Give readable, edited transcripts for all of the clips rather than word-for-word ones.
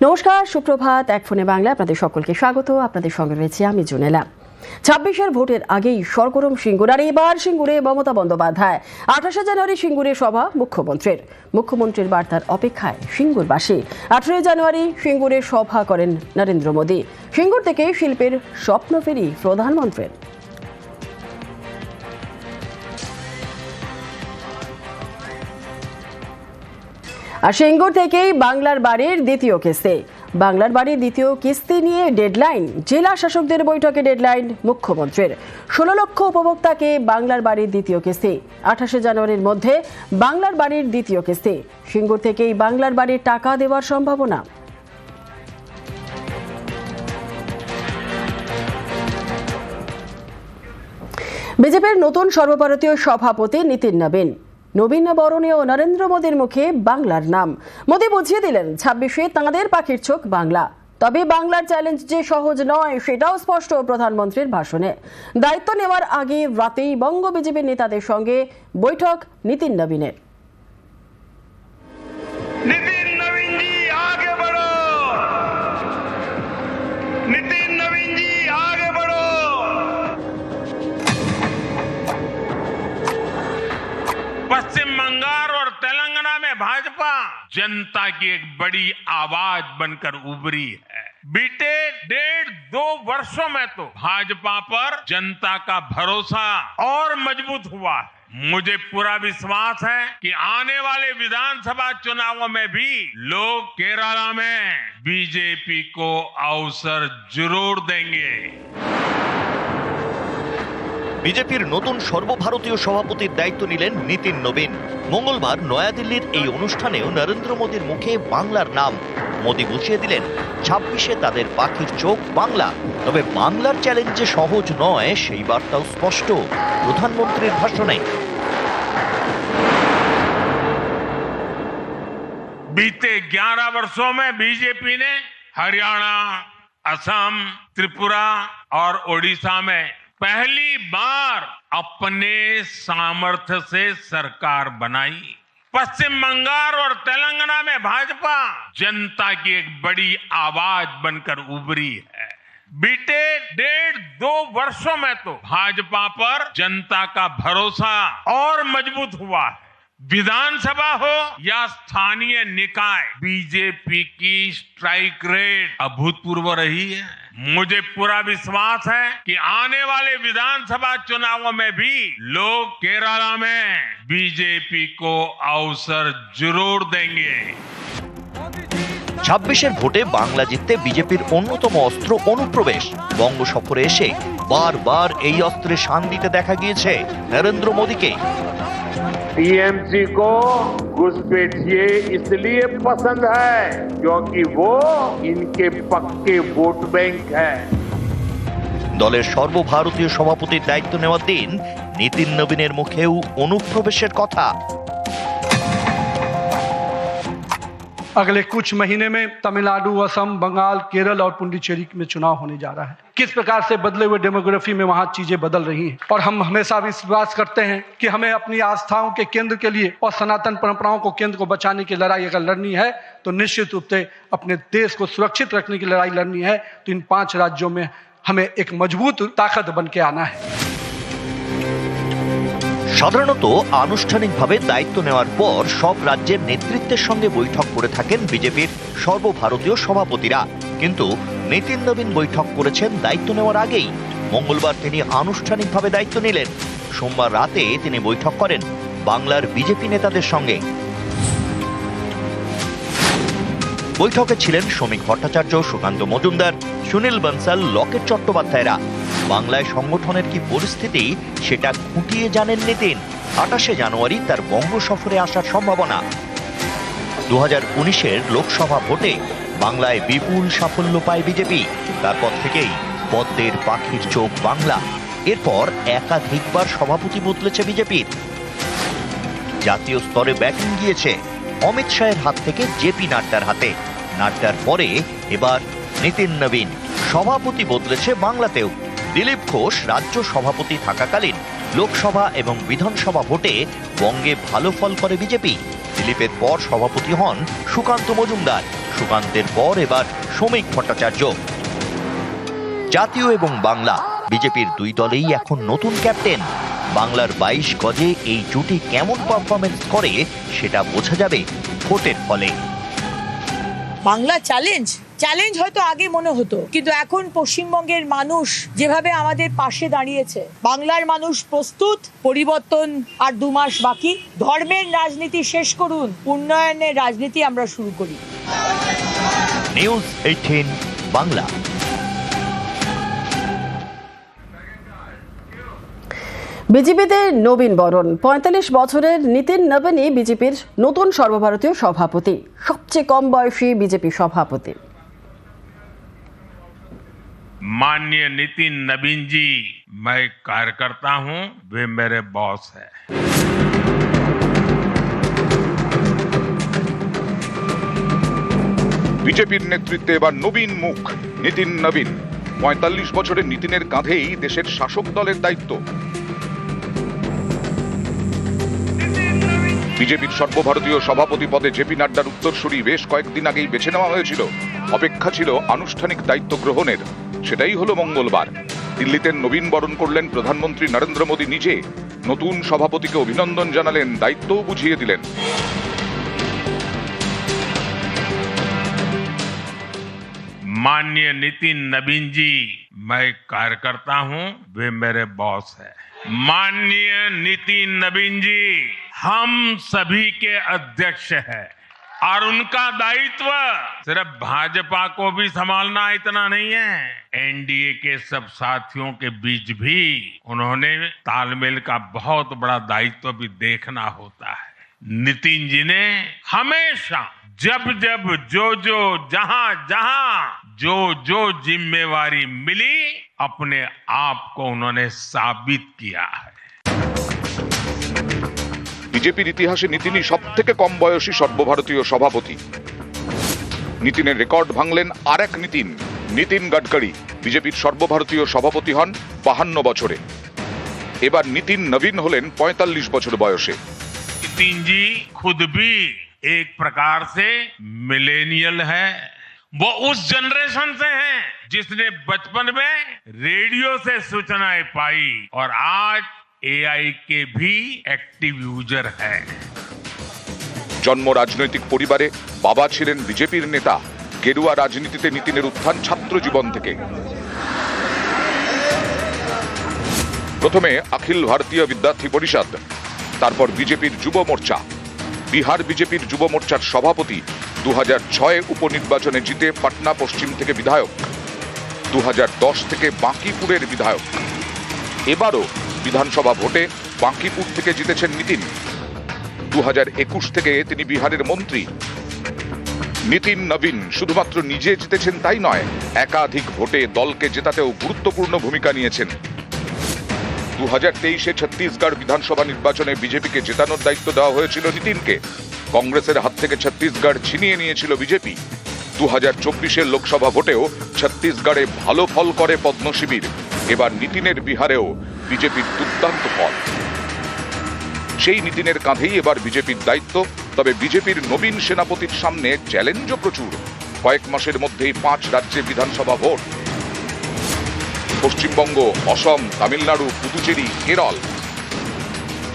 নমস্কার, সুপ্রভাত। এক ফোনে বাংলা আপনাদের সকলকে স্বাগত। আপনাদের সঙ্গে রয়েছে আমি জুনেলা। 26-এর ভোটের আগেই সরগরম সিঙ্গুর, আর এবার সিঙ্গুরে মমতা বন্দ্যোপাধ্যায়। 28শে জানুয়ারি সিঙ্গুরে সভা মুখ্যমন্ত্রীর বার্তার অপেক্ষায় সিঙ্গুরবাসী। 18 জানুয়ারি সিঙ্গুরে সভা করেন নরেন্দ্র মোদী। সিঙ্গুর থেকে শিল্পের স্বপ্ন ফেরি প্রধানমন্ত্রীর। আর সিঙ্গুর থেকেই বাংলার বাড়ির দ্বিতীয় কিস্তি নিয়ে ডেডলাইন। জেলা শাসকদের বৈঠকে ডেডলাইন মুখ্যমন্ত্রীর। 16 লক্ষ উপভোক্তাকে বাংলার বাড়ির দ্বিতীয় কিস্তি। 28শে জানুয়ারির মধ্যে বাংলার বাড়ির দ্বিতীয় কিস্তি। সিঙ্গুর থেকেই বাংলার বাড়ির টাকা দেওয়ার সম্ভাবনা। বিজেপির নতুন সর্বভারতীয় সভাপতি নীতিন নবীন বরণেও নরেন্দ্র মোদীর মুখে বাংলার নাম। মোদী বুঝিয়ে দিলেন 26-এ তাঁদের পাখির চোখ বাংলা। তবে বাংলার চ্যালেঞ্জ যে সহজ নয় সেটাও স্পষ্ট প্রধানমন্ত্রীর ভাষণে। দায়িত্ব নেওয়ার আগে রাতেই বঙ্গ বিজেপির নেতাদের সঙ্গে বৈঠক নীতিন নবীনের। पश्चिम बंगाल और तेलंगाना में भाजपा जनता की एक बड़ी आवाज बनकर उभरी है। बीते 1.5-2 वर्षों में तो भाजपा पर जनता का भरोसा और मजबूत हुआ है। मुझे पूरा विश्वास है कि आने वाले विधानसभा चुनावों में भी लोग केरला में बीजेपी को अवसर जरूर देंगे। বিজেপির নতুন সর্বভারতীয় সভাপতির দায়িত্ব নিলেন নীতিন নবীন। মঙ্গলবার নয়াদিল্লির এই অনুষ্ঠানেও নরেন্দ্র মোদীর মুখে বাংলার নাম। মোদী বুঝিয়ে দিলেন 26-এ তাদের পাখির চোখ বাংলা। তবে বাংলার চ্যালেঞ্জ যে সহজ নয় সেই বার্তাও স্পষ্ট প্রধানমন্ত্রীর ভাষণে। बीते 11 वर्षों में बीजेपी ने हरियाणा, असम, त्रिपुरा और ओडिशा में पहली बार अपने सामर्थ्य से सरकार बनाई। पश्चिम बंगाल और तेलंगाना में भाजपा जनता की एक बड़ी आवाज बनकर उभरी है। बीते 1.5-2 वर्षों में तो भाजपा पर जनता का भरोसा और मजबूत हुआ है। विधानसभा हो या स्थानीय निकाय, बीजेपी की स्ट्राइक रेट अभूतपूर्व रही है। मुझे पूरा विश्वास है कि आने वाले विधानसभा चुनावों में भी लोग केरला में बीजेपी को अवसर जरूर देंगे। 26-এর ভোটে বাংলা জিততে বিজেপির অন্যতম অস্ত্র অনুপ্রবেশ। বঙ্গ সফরে এসে বারবার এই অস্ত্রে শান দিতে দেখা গিয়েছে নরেন্দ্র মোদীকে। टीएमसी को घुसपैठिए इसलिए पसंद है क्योंकि वो इनके पक्के वोट बैंक है। দলের সর্বভারতীয় সভাপতির দায়িত্ব নেওয়ার দিন নীতিন নবীনের মুখেও অনুপ্রবেশের কথা। अगले कुछ महीने में तमिलनाडु, असम, बंगाल, केरल और पुडुचेरी में चुनाव होने जा रहा है। किस प्रकार से बदले हुए डेमोग्राफी में वहां चीजें बदल रही हैं और हम हमेशा विश्वास करते हैं कि हमें अपनी आस्थाओं के केंद्र के लिए और सनातन परंपराओं को केंद्र को बचाने की लड़ाई अगर लड़नी है तो निश्चित रूप से अपने देश को सुरक्षित रखने की लड़ाई लड़नी है। तो इन 5 राज्यों में हमें एक मजबूत ताकत बन के आना है। সাধারণত আনুষ্ঠানিকভাবে দায়িত্ব নেওয়ার পর সব রাজ্যের নেতৃত্বের সঙ্গে বৈঠক করে থাকেন বিজেপির সর্বভারতীয় সভাপতিরা। কিন্তু নীতিন নবীন বৈঠক করেছেন দায়িত্ব নেওয়ার আগেই। মঙ্গলবার তিনি আনুষ্ঠানিকভাবে দায়িত্ব নিলেন। সোমবার রাতে তিনি বৈঠক করেন বাংলার বিজেপি নেতাদের সঙ্গে। বৈঠকে ছিলেন শ্রমিক ভট্টাচার্য, সুকান্ত মজুমদার, সুনীল বনসাল, লকেট চট্টোপাধ্যায়রা। বাংলায় সংগঠনের কি পরিস্থিতি সেটা খুঁটিয়ে জানেন নীতিন। 28শে জানুয়ারি তার বঙ্গ সফরে আসার সম্ভাবনা। 2019-এর লোকসভা ভোটে বাংলায় বিপুল সাফল্য পায় বিজেপি। তারপর থেকেই পদ্মের পাখির চোখ বাংলা। এরপর একাধিকবার সভাপতি বদলেছে বিজেপির। জাতীয় স্তরে ব্যাটিং গিয়েছে অমিত শাহের হাত থেকে জেপি নাড্ডার হাতে। নাড্ডার পরে এবার নীতিন নবীন। সভাপতি বদলেছে বাংলাতেও। দিলীপ ঘোষ রাজ্য সভাপতি থাকাকালীন লোকসভা এবং বিধানসভা ভোটে বঙ্গে ভালো ফল করে বিজেপি। দিলীপের পর সভাপতি হন সুকান্ত মজুমদার। সুকান্তের পর এবার শ্রমিক ভট্টাচার্য। জাতীয় এবং বাংলা বিজেপির দুই দলেই এখন নতুন ক্যাপ্টেন। বাংলার 22 গজে এই জুটি কেমন পারফরমেন্স করে সেটা বোঝা যাবে ভোটের ফলে। বাংলা চ্যালেঞ্জ হয়তো আগে মনে হতো, কিন্তু এখন পশ্চিমবঙ্গের মানুষ যেভাবে আমাদের পাশে দাঁড়িয়েছে, বাংলার মানুষ প্রস্তুত। পরিবর্তন আর 2 মাস বাকি। ধর্মের রাজনীতি শেষ করুন, উন্নয়নের রাজনীতি আমরা শুরু করি। নিউজ 18 বাংলা। বিজেপিতে নবীন বরণ। 45 বছরের নীতিন নবীনই বিজেপির নতুন সর্বভারতীয় সভাপতি, সবচেয়ে কম বয়সী বিজেপি সভাপতি। माननीय नितिन नवीन जी, मैं कार्यकर्ता हूं, वे मेरे बॉस हैं। বিজেপির নেতৃত্বে এবার নবীন মুখ নীতিন নবীন। 45 বছরের নীতিনের কাঁধেই দেশের শাসক দলের দায়িত্ব। বিজেপির সর্বভারতীয় সভাপতি পদে জেপি নাড্ডার উত্তরসূরি বেশ কয়েকদিন আগেই বেছে নেওয়া হয়েছিল। অপেক্ষা ছিল আনুষ্ঠানিক দায়িত্ব গ্রহণের। সেটাই হলো মঙ্গলবার। দিল্লিতে নবীন বরণ করলেন প্রধানমন্ত্রী নরেন্দ্র মোদী নিজে। নতুন সভাপতিকে অভিনন্দন জানালেন, দায়িত্বও বুঝিয়ে দিলেন। माननीय नितिन नवीन जी, मैं कार्यकर्ता हूं, वे मेरे बॉस हैं। माननीय नितिन नवीन जी हम सभी के अध्यक्ष हैं और उनका दायित्व सिर्फ भाजपा को भी संभालना इतना नहीं है, एनडीए के सब साथियों के बीच भी उन्होंने तालमेल का बहुत बड़ा दायित्व भी देखना होता है। नितिन जी ने हमेशा जब जब जो जहां जहां जो जिम्मेवारी मिली, अपने आप को उन्होंने साबित किया है। বিজেপির ইতিহাসে নীতিনই সব থেকে কম বয়সী সর্বভারতীয় সভাপতি। নীতিনের রেকর্ড ভাঙলেন আর এক নীতিন, নীতিন গডকরি। বিজেপির সর্বভারতীয় সভাপতি হন 52 বছরে। এবার নীতিন নবীন হলেন 45 বছর বয়সে। नितिन जी खुद भी एक प्रकार से मिलेनियल है। वो उस जनरेशन से हैं जिसने बचपन में रेडियो से सूचनाएं पाई और आज एआई के भी एक्टिव यूजर है। জন্ম রাজনৈতিক পরিবারে, বাবা ছিলেন বিজেপির নেতা। গেরুয়া রাজনীতিতে নীতিনের উত্থান ছাত্র জীবন থেকে। প্রথমে অখিল ভারতীয় বিদ্যার্থী পরিষদ, তারপর বিজেপির যুব মোর্চা। বিহার বিজেপির যুব মোর্চার সভাপতি। 2006 উপনির্বাচনে জিতে পাটনা পশ্চিম থেকে বিধায়ক। 2010 থেকে বাঁকিপুরের বিধায়ক। এবারও বিধানসভা ভোটে বাঁকিপুর থেকে জিতেছেন নীতিন। 2021 থেকে তিনি বিহারের মন্ত্রী। নীতিন নবীন শুধুমাত্র নিজে জিতেছেন তাই নয়, একাধিক ভোটে দলকে জেতাতেও গুরুত্বপূর্ণ ভূমিকা নিয়েছেন। 2023-এ ছত্তিশগড় বিধানসভা নির্বাচনে বিজেপিকে জেতানোর দায়িত্ব দেওয়া হয়েছিল নীতিনকে। কংগ্রেসের হাত থেকে ছত্তিশগড় ছিনিয়ে নিয়েছিল বিজেপি। 2024-এর লোকসভা ভোটেও ছত্তিশগড়ে ভালো ফল করে পদ্ম শিবির। এবার নীতিনের বিহারেও বিজেপির দুর্দান্ত ফল। সেই নীতিনের কাঁধেই এবার বিজেপির দায়িত্ব। তবে বিজেপির নবীন সেনাপতির সামনে চ্যালেঞ্জও প্রচুর। কয়েক মাসের মধ্যেই 5 রাজ্যে বিধানসভা ভোট। পশ্চিমবঙ্গ, অসম, তামিলনাড়ু, পুদুচেরি, কেরল।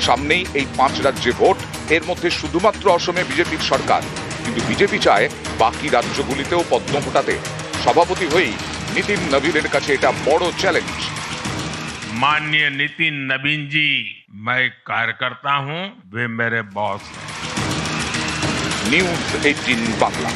সামনেই এই 5 রাজ্যে ভোট। এর মধ্যে শুধুমাত্র অসমে বিজেপির সরকার, কিন্তু বিজেপি চায় বাকি রাজ্যগুলিতেও পদ্ম ফোটাতে। সভাপতি হয়েই নীতিন নবীনের কাছে এটা বড় চ্যালেঞ্জ। माननीय नितिन नवीन जी, मैं कार्यकर्ता हूं, वे मेरे बॉस हैं। নিউজ 18 বাংলা।